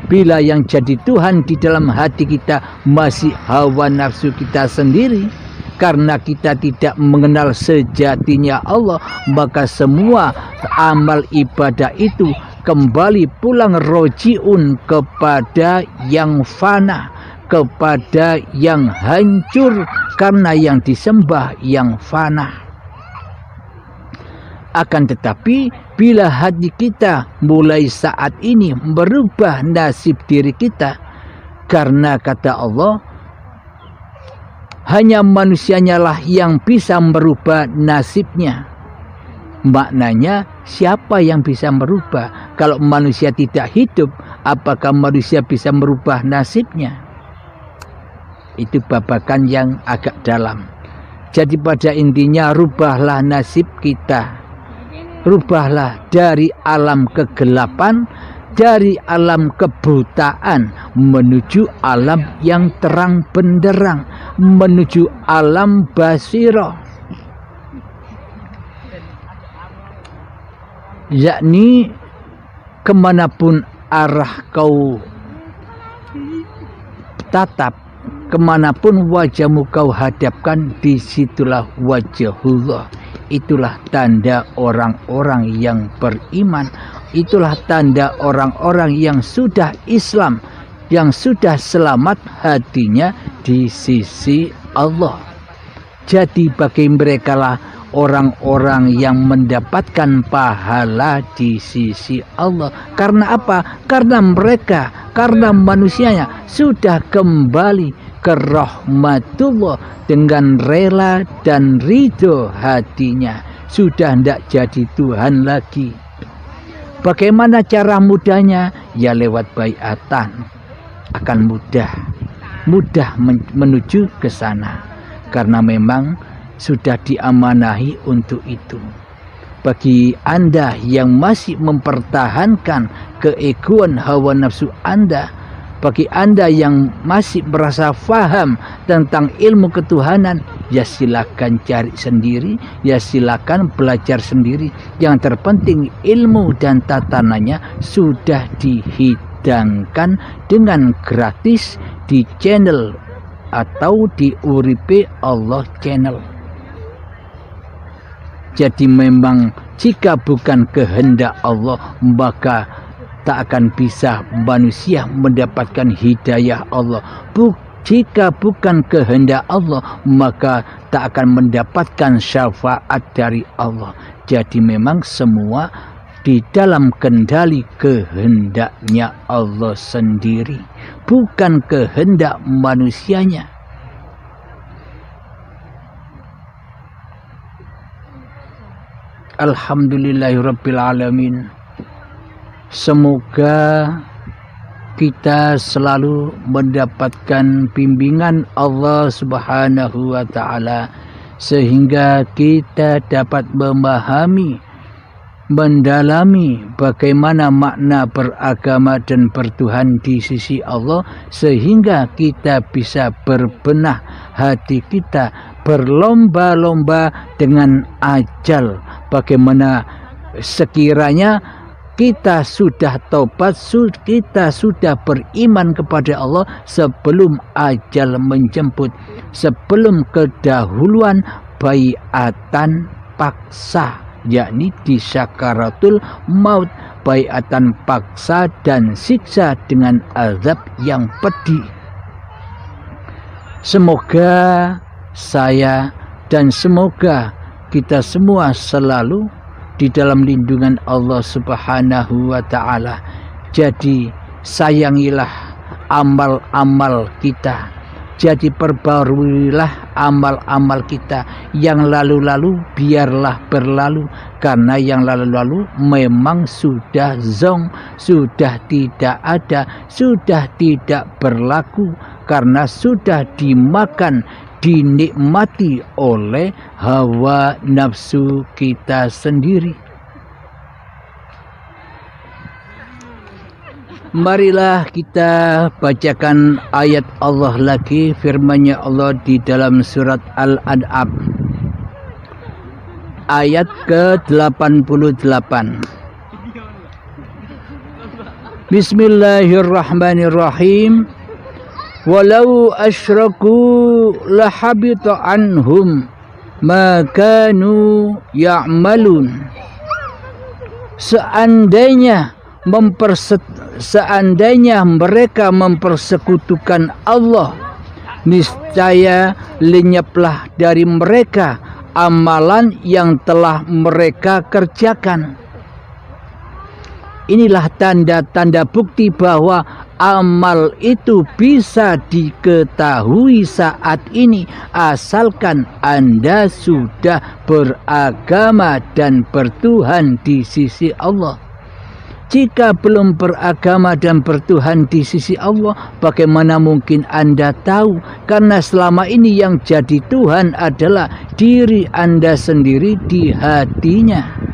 Bila yang jadi Tuhan di dalam hati kita masih hawa nafsu kita sendiri, karena kita tidak mengenal sejatinya Allah, maka semua amal ibadah itu kembali pulang rojiun kepada yang fana, kepada yang hancur, karena yang disembah yang fana. Akan tetapi bila hati kita mulai saat ini merubah nasib diri kita, karena kata Allah, hanya manusianya lah yang bisa merubah nasibnya. Maknanya siapa yang bisa merubah? Kalau manusia tidak hidup, apakah manusia bisa merubah nasibnya? Itu babakan yang agak dalam. Jadi pada intinya rubahlah nasib kita. Rubahlah dari alam kegelapan, dari alam kebutaan menuju alam yang terang benderang, menuju alam basirah. Yakni kemanapun arah kau tatap, kemanapun wajahmu kau hadapkan, disitulah wajahullah. Itulah tanda orang-orang yang beriman. Itulah tanda orang-orang yang sudah Islam, yang sudah selamat hatinya di sisi Allah. Jadi bagi mereka lah orang-orang yang mendapatkan pahala di sisi Allah. Karena apa? Karena mereka, karena manusianya sudah kembali ke rahmatullah dengan rela dan ridho hatinya. Sudah tidak jadi Tuhan lagi. Bagaimana cara mudahnya? Ya lewat baiatan. Akan mudah menuju ke sana. Karena memang sudah diamanahi untuk itu. Bagi Anda yang masih mempertahankan keegoan hawa nafsu Anda, bagi Anda yang masih merasa faham tentang ilmu ketuhanan, ya silakan cari sendiri, ya silakan belajar sendiri. Yang terpenting ilmu dan tatanannya sudah dihidangkan dengan gratis di channel atau di Uripe Allah channel. Jadi memang jika bukan kehendak Allah, maka tak akan bisa manusia mendapatkan hidayah Allah. Jika bukan kehendak Allah, maka tak akan mendapatkan syafaat dari Allah. Jadi memang semua di dalam kendali kehendaknya Allah sendiri, bukan kehendak manusianya. Alhamdulillahirabbil alamin. Semoga kita selalu mendapatkan bimbingan Allah Subhanahu wa taala sehingga kita dapat memahami, mendalami bagaimana makna beragama dan bertuhan di sisi Allah, sehingga kita bisa berbenah hati kita, berlomba-lomba dengan ajal. Bagaimana sekiranya kita sudah taubat, kita sudah beriman kepada Allah sebelum ajal menjemput, sebelum kedahuluan baiatan paksa, yakni di sakaratul maut, baiatan paksa dan siksa dengan azab yang pedih. Semoga saya dan semoga kita semua selalu di dalam lindungan Allah Subhanahu wa taala. Jadi sayangilah amal-amal kita. Jadi perbaruilah amal-amal kita. Yang lalu-lalu biarlah berlalu, karena yang lalu-lalu memang sudah zong, sudah tidak ada, sudah tidak berlaku, karena sudah dimakan, dinikmati oleh hawa nafsu kita sendiri. Marilah kita bacakan ayat Allah lagi, firman-Nya Allah di dalam surat Al-An'am ayat ke-88. Bismillahirrahmanirrahim. Walau asyraku lahabita anhum ma kanu ya'malun. Seandainya mereka mempersekutukan Allah, niscaya lenyaplah dari mereka amalan yang telah mereka kerjakan. Inilah tanda-tanda bukti bahwa amal itu bisa diketahui saat ini asalkan Anda sudah beragama dan bertuhan di sisi Allah. Jika belum beragama dan bertuhan di sisi Allah, bagaimana mungkin Anda tahu? Karena selama ini yang jadi Tuhan adalah diri Anda sendiri di hatinya.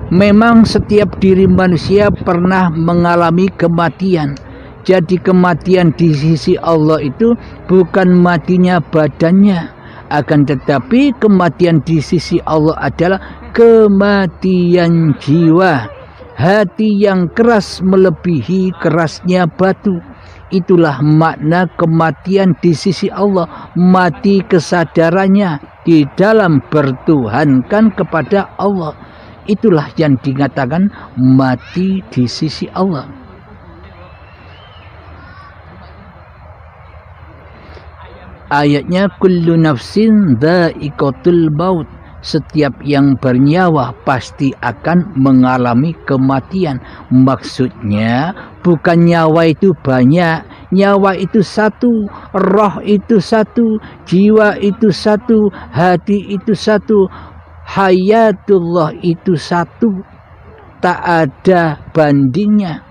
Memang setiap diri manusia pernah mengalami kematian. Jadi kematian di sisi Allah itu bukan matinya badannya, akan tetapi kematian di sisi Allah adalah kematian jiwa. Hati yang keras melebihi kerasnya batu. Itulah makna kematian di sisi Allah, mati kesadarannya di dalam bertuhankan kepada Allah. Itulah yang dikatakan mati di sisi Allah. Ayatnya kullu nafsin dha'iqatul maut. Setiap yang bernyawa pasti akan mengalami kematian. Maksudnya bukan nyawa itu banyak, nyawa itu satu, roh itu satu, jiwa itu satu, hati itu satu, hayatullah itu satu, tak ada bandingnya.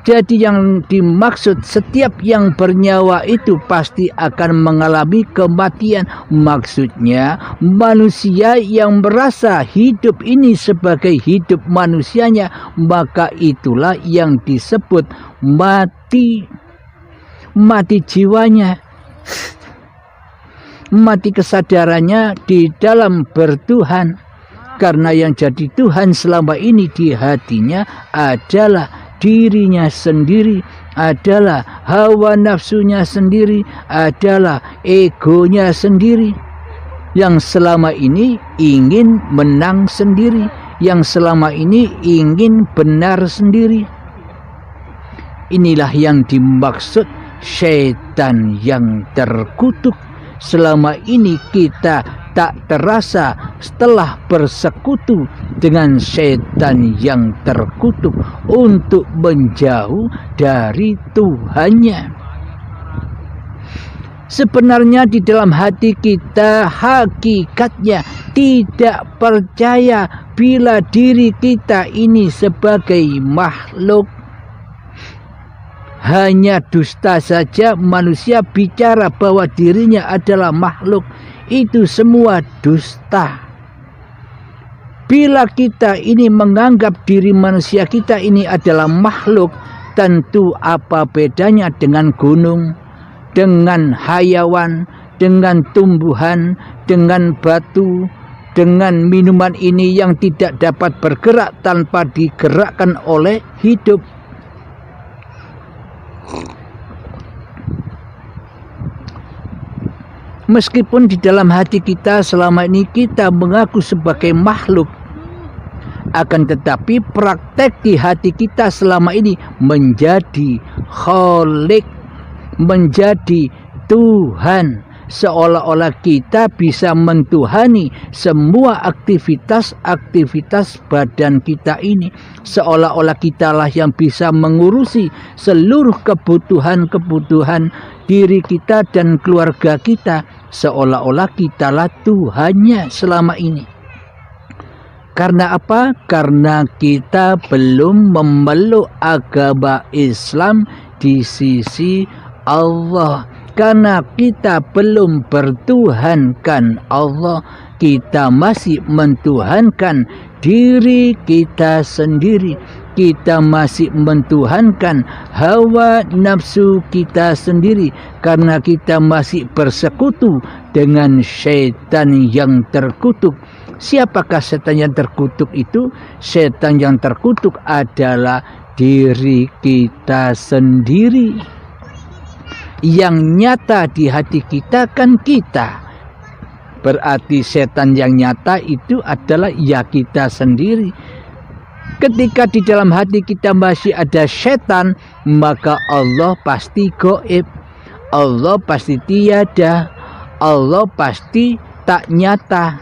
Jadi yang dimaksud setiap yang bernyawa itu pasti akan mengalami kematian. Maksudnya manusia yang merasa hidup ini sebagai hidup manusianya, maka itulah yang disebut mati. Mati jiwanya, mati kesadarannya di dalam bertuhan. Karena yang jadi Tuhan selama ini di hatinya adalah dirinya sendiri, adalah hawa nafsunya sendiri, adalah egonya sendiri, yang selama ini ingin menang sendiri, yang selama ini ingin benar sendiri. Inilah yang dimaksud syaitan yang terkutuk. Selama ini kita tak terasa setelah bersekutu dengan setan yang terkutuk untuk menjauh dari Tuhannya. Sebenarnya di dalam hati kita hakikatnya tidak percaya bila diri kita ini sebagai makhluk. Hanya dusta saja manusia bicara bahwa dirinya adalah makhluk. Itu semua dusta. Bila kita ini menganggap diri manusia kita ini adalah makhluk, tentu apa bedanya dengan gunung, dengan hayawan, dengan tumbuhan, dengan batu, dengan minuman ini yang tidak dapat bergerak tanpa digerakkan oleh hidup. Meskipun di dalam hati kita selama ini kita mengaku sebagai makhluk, akan tetapi praktek di hati kita selama ini menjadi Khalik, menjadi Tuhan. Seolah-olah kita bisa mentuhani semua aktivitas-aktivitas badan kita ini. Seolah-olah kitalah yang bisa mengurusi seluruh kebutuhan-kebutuhan diri kita dan keluarga kita. Seolah-olah kitalah Tuhannya selama ini. Karena apa? Karena kita belum memeluk agama Islam di sisi Allah. Karena kita belum bertuhankan Allah, kita masih mentuhankan diri kita sendiri. Kita masih mentuhankan hawa nafsu kita sendiri. Karena kita masih bersekutu dengan syaitan yang terkutuk. Siapakah setan yang terkutuk itu? Setan yang terkutuk adalah diri kita sendiri. Yang nyata di hati kita kan kita. Berarti setan yang nyata itu adalah ya kita sendiri. Ketika di dalam hati kita masih ada setan, maka Allah pasti gaib, Allah pasti tiada, Allah pasti tak nyata.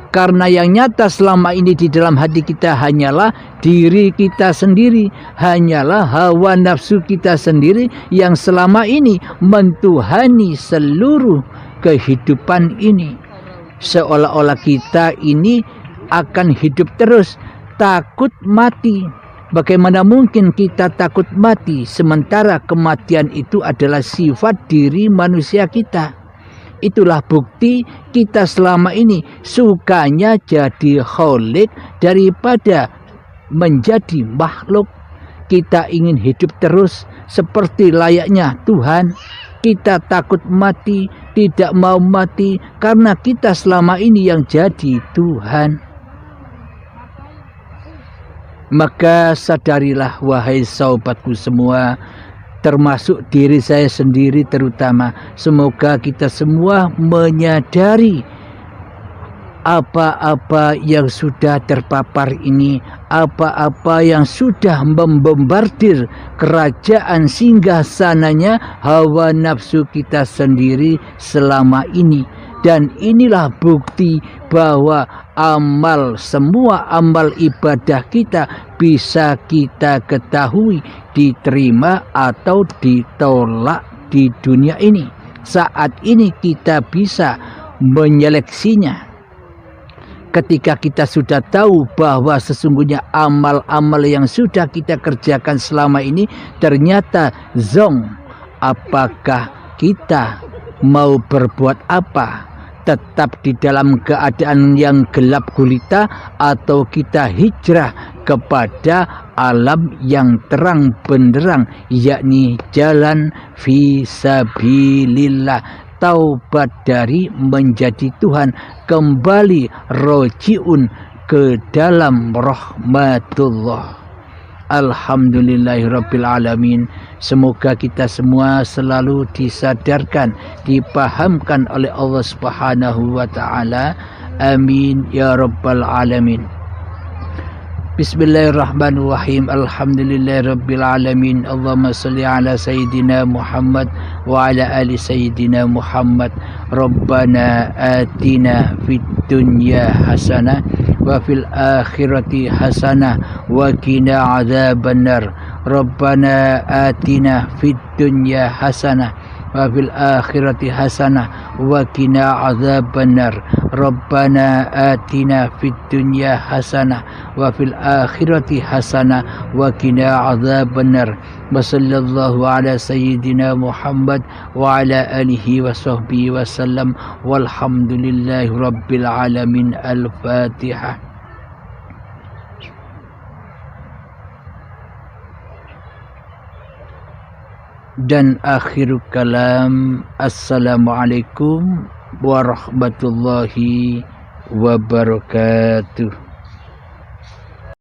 Karena yang nyata selama ini di dalam hati kita hanyalah diri kita sendiri, hanyalah hawa nafsu kita sendiri yang selama ini mentuhani seluruh kehidupan ini. Seolah-olah kita ini akan hidup terus, takut mati. Bagaimana mungkin kita takut mati sementara kematian itu adalah sifat diri manusia kita? Itulah bukti kita selama ini sukanya jadi kholik daripada menjadi makhluk. Kita ingin hidup terus seperti layaknya Tuhan. Kita takut mati, tidak mau mati karena kita selama ini yang jadi Tuhan. Maka sadarilah wahai sahabatku semua, termasuk diri saya sendiri terutama, semoga kita semua menyadari apa-apa yang sudah terpapar ini, apa-apa yang sudah membombardir kerajaan singgasananya hawa nafsu kita sendiri selama ini. Dan inilah bukti bahwa semua amal ibadah kita bisa kita ketahui diterima atau ditolak di dunia ini. Saat ini kita bisa menyeleksinya. Ketika kita sudah tahu bahwa sesungguhnya amal-amal yang sudah kita kerjakan selama ini ternyata zong, apakah kita mau berbuat apa? Tetap di dalam keadaan yang gelap gulita atau kita hijrah kepada alam yang terang benderang, yakni jalan fisabilillah, taubat dari menjadi Tuhan, kembali rojiun ke dalam rahmatullah. Alhamdulillahirabbil alamin. Semoga kita semua selalu disadarkan, dipahamkan oleh Allah Subhanahu wa taala. Amin ya rabbal alamin. Bismillahirrahmanirrahim. Alhamdulillahirabbil alamin. Allahumma shalli ala sayyidina Muhammad wa ala ali sayyidina Muhammad. Rabbana atina fid dunya hasanah wa fil akhirati hasanah wa qina adzabannar. Rabbana atina fid dunya hasanah wa fil akhirati hasanah wa qina adzabannar. Rabbana atina fid dunya hasanah wa fil akhirati hasanah wa qina adzabannar. Wa sallallahu ala sayyidina Muhammad wa ala alihi wa sahbihi wa sallam. Walhamdulillahi rabbil alamin. Al-Fatihah. Dan akhir kalam, assalamualaikum warahmatullahi wabarakatuh.